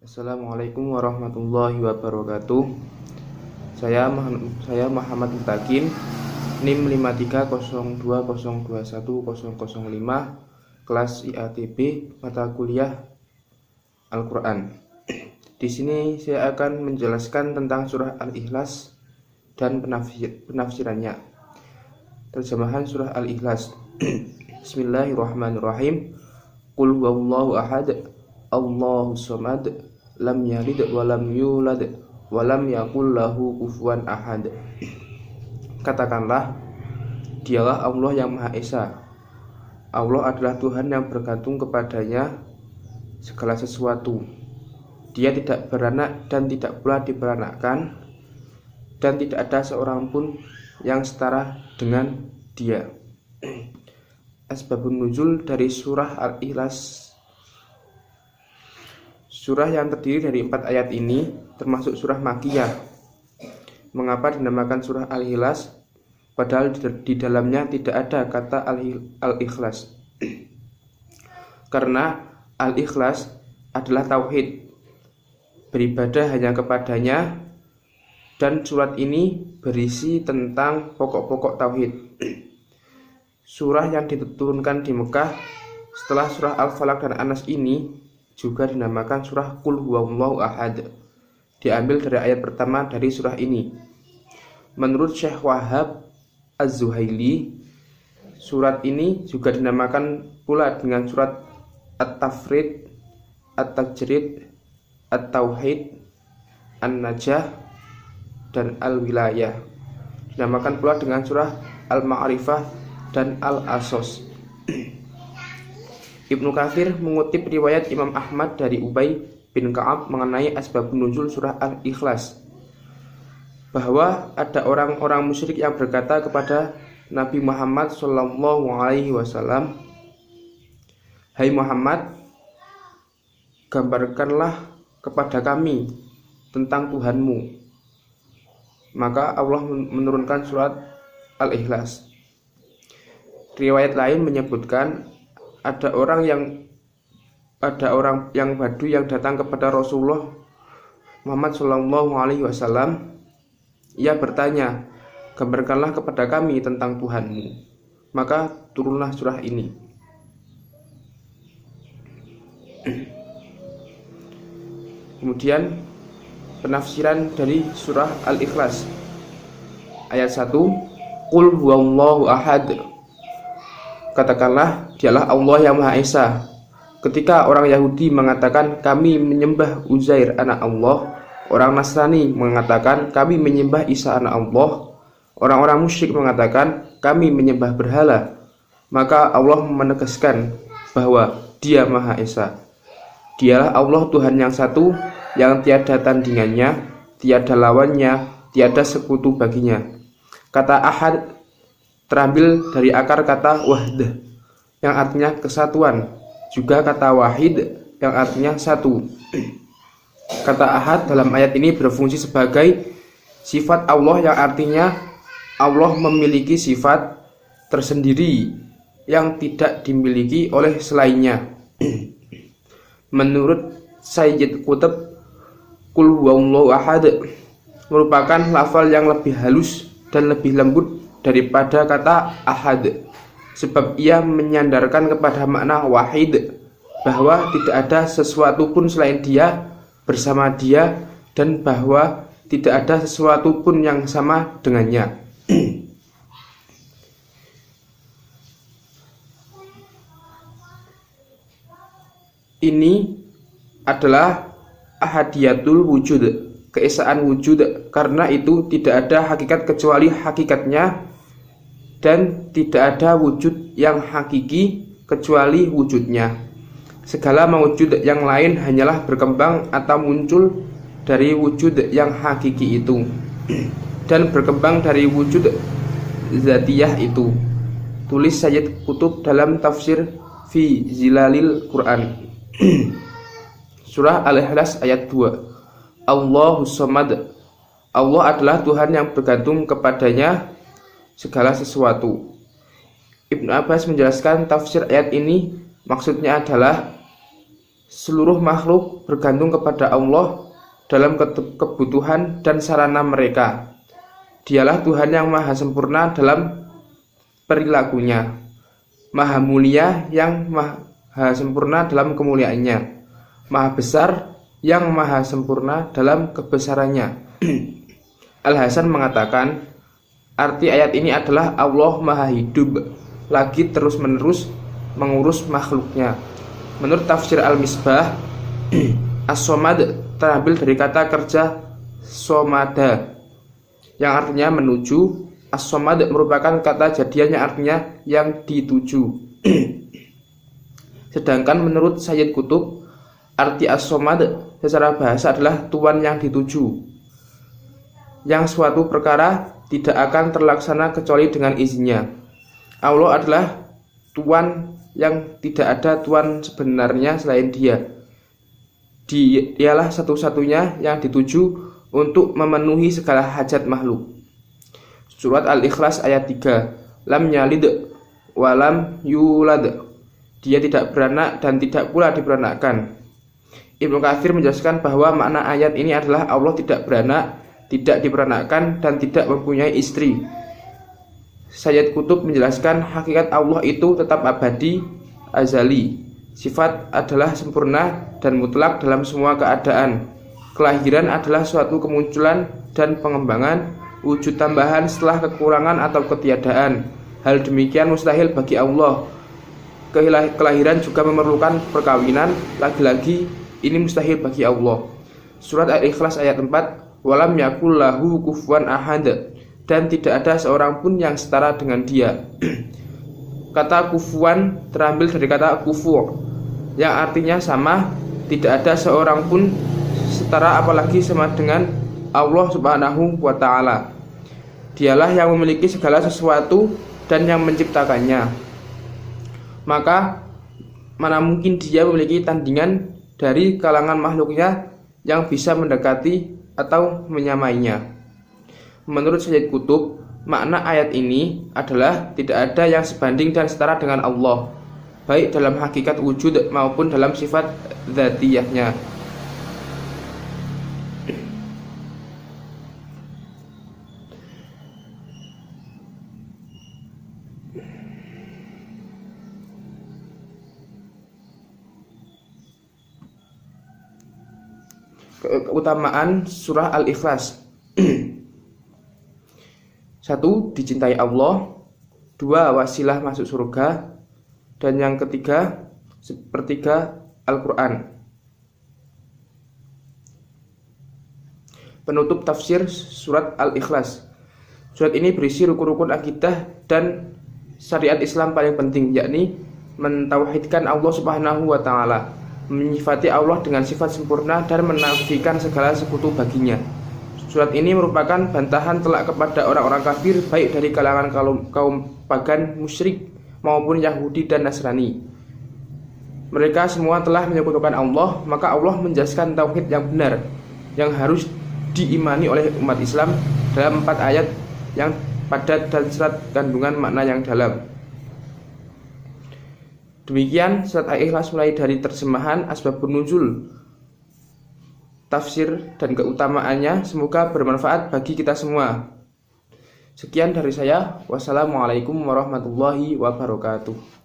Assalamualaikum warahmatullahi wabarakatuh. Saya Muhammad Mutakin, NIM 5302021005, kelas IATB, mata kuliah Al-Quran. Di sini saya akan menjelaskan tentang surah Al-Ikhlas dan penafsirannya. Terjemahan surah Al-Ikhlas. Bismillahirrahmanirrahim. Qul huwallahu ahad, Allahus samad, lam yalid wa lam yulad wa lam yakul lahu kufuwan ahad. Katakanlah, dialah Allah yang Maha Esa. Allah adalah Tuhan yang bergantung kepadanya segala sesuatu. Dia tidak beranak dan tidak pula diperanakkan, dan tidak ada seorang pun yang setara dengan Dia. Asbabun nuzul dari surah Al-Ikhlas. Surah yang terdiri dari 4 ayat ini termasuk surah Makkiyah. Mengapa dinamakan surah Al-Ikhlas padahal di dalamnya tidak ada kata Al-Ikhlas? Karena Al-Ikhlas adalah tauhid, beribadah hanya kepadanya, dan surat ini berisi tentang pokok-pokok tauhid. Surah yang diturunkan di Mekah setelah surah Al-Falaq dan An-Nas ini juga dinamakan surah Qul huwallahu ahad, diambil dari ayat pertama dari surah ini. Menurut Syekh Wahab Az-Zuhaili, surat ini juga dinamakan pula dengan surat At-Tafrid, At-Tajrid, At-Tauhid, An-Najah, dan Al-Wilayah. Dinamakan pula dengan surah Al-Ma'rifah dan Al-Asos. Ibnu Katsir mengutip riwayat Imam Ahmad dari Ubay bin Ka'ab mengenai asbabun nuzul surah Al-Ikhlas, bahwa ada orang-orang musyrik yang berkata kepada Nabi Muhammad SAW, "Hai Muhammad, gambarkanlah kepada kami tentang Tuhanmu." Maka Allah menurunkan surat Al-Ikhlas. Riwayat lain menyebutkan ada orang yang Badu yang datang kepada Rasulullah Muhammad SAW. Ia bertanya, "Gambarkanlah kepada kami tentang Tuhanmu." Maka turunlah surah ini. Kemudian penafsiran dari surah Al-Ikhlas. Ayat 1, Qul huwallahu ahad. Katakanlah, dialah Allah yang Maha Esa. Ketika orang Yahudi mengatakan kami menyembah Uzair anak Allah, orang Nasrani mengatakan kami menyembah Isa anak Allah, orang-orang musyrik mengatakan kami menyembah berhala, maka Allah menegaskan bahwa Dia Maha Esa. Dialah Allah Tuhan yang satu, yang tiada tandingannya, tiada lawannya, tiada sekutu baginya. Kata ahad terambil dari akar kata wahdah, yang artinya kesatuan, juga kata wahid yang artinya satu. Kata ahad dalam ayat ini berfungsi sebagai sifat Allah, yang artinya Allah memiliki sifat tersendiri yang tidak dimiliki oleh selainnya. Menurut Sayyid Qutb, Qul huwallahu ahad merupakan lafal yang lebih halus dan lebih lembut daripada kata ahad, sebab ia menyandarkan kepada makna wahid, bahwa tidak ada sesuatu pun selain Dia bersama Dia, dan bahwa tidak ada sesuatu pun yang sama dengannya. Ini adalah ahadiyatul wujud, keesaan wujud, karena itu tidak ada hakikat kecuali hakikatnya, dan tidak ada wujud yang hakiki kecuali wujudnya. Segala mewujud yang lain hanyalah berkembang atau muncul dari wujud yang hakiki itu, dan berkembang dari wujud zatiyah itu. Tulis Sayyid Qutb dalam tafsir Fi Zilalil Quran. Surah Al-Ikhlas ayat 2. Allahus samad. Allah adalah Tuhan yang bergantung kepadanya segala sesuatu. Ibnu Abbas menjelaskan tafsir ayat ini, maksudnya adalah Seluruh makhluk bergantung kepada Allah dalam kebutuhan dan sarana mereka. Dialah Tuhan yang maha sempurna dalam perilakunya, maha mulia yang maha sempurna dalam kemuliaannya, maha besar yang maha sempurna dalam kebesarannya. Al-Hasan mengatakan, arti ayat ini adalah Allah maha hidup, lagi terus-menerus mengurus makhluknya. Menurut tafsir Al-Misbah, As-Somad terambil dari kata kerja somada yang artinya menuju. As-Somad merupakan kata jadian yang artinya yang dituju. Sedangkan menurut Sayyid Qutb, arti As-Somad secara bahasa adalah Tuhan yang dituju, yang suatu perkara tidak akan terlaksana kecuali dengan izinnya. Allah adalah Tuhan yang tidak ada Tuhan sebenarnya selain Dia. Dialah satu-satunya yang dituju untuk memenuhi segala hajat makhluk. Surat Al-Ikhlas ayat 3. Lam yalid walam yulad. Dia tidak beranak dan tidak pula diberanakkan. Ibnu Katsir menjelaskan bahwa makna ayat ini adalah Allah tidak beranak, tidak diperanakkan, dan tidak mempunyai istri. Sayyid Qutb menjelaskan hakikat Allah itu tetap abadi, azali. Sifat adalah sempurna dan mutlak dalam semua keadaan. Kelahiran adalah suatu kemunculan dan pengembangan, wujud tambahan setelah kekurangan atau ketiadaan. Hal demikian mustahil bagi Allah. Kelahiran juga memerlukan perkawinan, lagi-lagi ini mustahil bagi Allah. Surat Al-Ikhlas ayat 4. Walam yakul lahu kufuwan ahad. Dan tidak ada seorang pun yang setara dengan Dia. Kata kufuwan terambil dari kata kufu, yang artinya sama. Tidak ada seorang pun setara apalagi sama dengan Allah Subhanahu wa ta'ala. Dialah yang memiliki segala sesuatu dan yang menciptakannya. Maka mana mungkin Dia memiliki tandingan dari kalangan makhluknya yang bisa mendekati atau menyamainya. Menurut Sayyid Qutb, makna ayat ini adalah tidak ada yang sebanding dan setara dengan Allah, baik dalam hakikat wujud maupun dalam sifat dzatiyahnya. Keutamaan surah Al-Ikhlas. 1. Dicintai Allah. 2. Wasilah masuk surga. Dan yang ketiga, sepertiga Al-Quran. Penutup tafsir surat Al-Ikhlas. Surat ini berisi rukun-rukun akidah dan syariat Islam paling penting, yakni mentauhidkan Allah Subhanahu wa ta'ala, menyifati Allah dengan sifat sempurna, dan menafikan segala sekutu baginya. Surat ini merupakan bantahan telak kepada orang-orang kafir, baik dari kalangan kaum pagan musyrik maupun Yahudi dan Nasrani. Mereka semua telah menyekutukan Allah, maka Allah menjelaskan tauhid yang benar yang harus diimani oleh umat Islam dalam 4 ayat yang padat dan serat kandungan makna yang dalam. Demikian surat Al-Ikhlas mulai dari terjemahan, asbabun nuzul, tafsir, dan keutamaannya. Semoga bermanfaat bagi kita semua. Sekian dari saya. Wassalamualaikum warahmatullahi wabarakatuh.